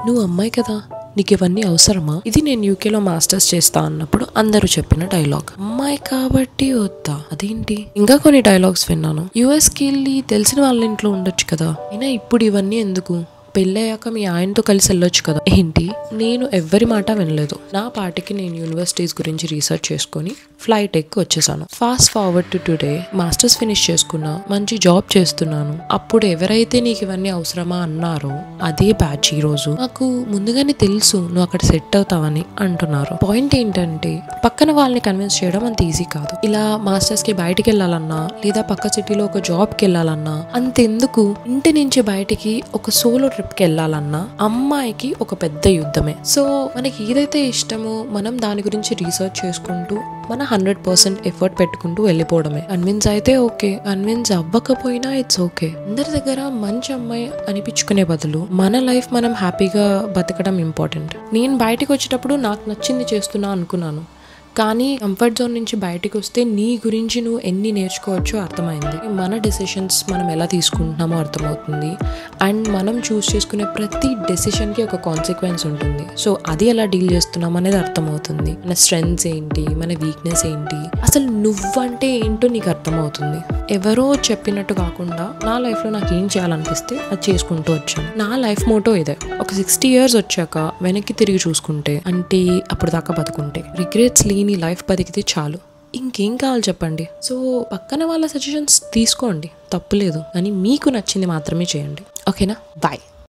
నువ్వు అమ్మాయి కదా, నీకు ఇవన్నీ అవసరమా? ఇది నేను యూకేలో మాస్టర్స్ చేస్తా అన్నప్పుడు అందరూ చెప్పిన డైలాగ్. అమ్మాయి కాబట్టి వద్దా? అదేంటి? ఇంకా కొన్ని డైలాగ్స్ విన్నాను. యుఎస్కి వెళ్ళి తెలిసిన వాళ్ళ ఇంట్లో ఉండొచ్చు కదా, అయినా ఇప్పుడు ఇవన్నీ ఎందుకు? పెళ్ళయ్యాక మీ ఆయనతో కలిసి వెళ్ళొచ్చు కదా. ఏంటి? నేను ఎవ్వరి మాట వినలేదు. నా పాటికి నేను యూనివర్సిటీస్ గురించి రీసెర్చ్ చేసుకుని ఫ్లైట్ ఎక్కి వచ్చేసాను. Fast forward to today, masters finish చేసుకున్నా, మంచి జాబ్ చేస్తున్నాను. అప్పుడు ఎవరైతే నీకు ఇవన్నీ అవసరమా అన్నారో అదే బ్యాచ్ ఈ రోజు నాకు ముందుగానే తెలుసు నువ్వు అక్కడ సెట్ అవుతావని అంటున్నారు. పాయింట్ ఏంటంటే పక్కన వాళ్ళని కన్విన్స్ చేయడం అంత ఈజీ కాదు. ఇలా మాస్టర్స్ కి బయటికి వెళ్ళాలన్నా లేదా పక్క సిటీలో ఒక జాబ్కి వెళ్ళాలన్నా అంతెందుకు, ఇంటి నుంచి బయటికి ఒక సోలో ట్రిప్కి వెళ్ళాలన్నా అమ్మాయికి ఒక పెద్ద యుద్ధమే. సో మనకి ఏదైతే ఇష్టమో మనం దాని గురించి రీసెర్చ్ చేసుకుంటూ మన 100% ఎఫర్ట్ పెట్టుకుంటూ వెళ్ళిపోవడమే. కన్విన్స్ అయితే ఓకే, కన్విన్స్ అవ్వకపోయినా ఇట్స్ ఓకే. అందరి దగ్గర మంచి అమ్మాయి అనిపించుకునే బదులు మన లైఫ్ మనం హ్యాపీగా బతకడం ఇంపార్టెంట్. నేను బయటకు వచ్చేటప్పుడు నాకు నచ్చింది చేస్తున్నా అనుకున్నాను, కానీ కంఫర్ట్ జోన్ నుంచి బయటకు వస్తే నీ గురించి నువ్వు ఎన్ని నేర్చుకోవచ్చో అర్థమైంది. మన డెసిషన్స్ మనం ఎలా తీసుకుంటున్నామో అర్థమవుతుంది. అండ్ మనం చూస్ చేసుకునే ప్రతి డెసిషన్కి ఒక కాన్సిక్వెన్స్ ఉంటుంది. సో అది ఎలా డీల్ చేస్తున్నాం అనేది అర్థమవుతుంది. మన స్ట్రెంగ్స్ ఏంటి, మన వీక్నెస్ ఏంటి, అసలు నువ్వంటే ఏంటో నీకు అర్థమవుతుంది. ఎవరో చెప్పినట్టు కాకుండా నా లైఫ్లో నాకు ఏం చేయాలనిపిస్తే అది చేసుకుంటూ వచ్చాను. నా లైఫ్ మోటో ఇదే. ఒక 60 years వచ్చాక వెనక్కి తిరిగి చూసుకుంటే, అంటే అప్పుడు దాకా బతుకుంటే, రిగ్రెట్స్ లేని లైఫ్ బతికితే చాలు. ఇంకేం కావాలి చెప్పండి. సో పక్కన వాళ్ళ సజెషన్స్ తీసుకోండి, తప్పులేదు, కానీ మీకు నచ్చింది మాత్రమే చేయండి. ఓకేనా? బాయ్.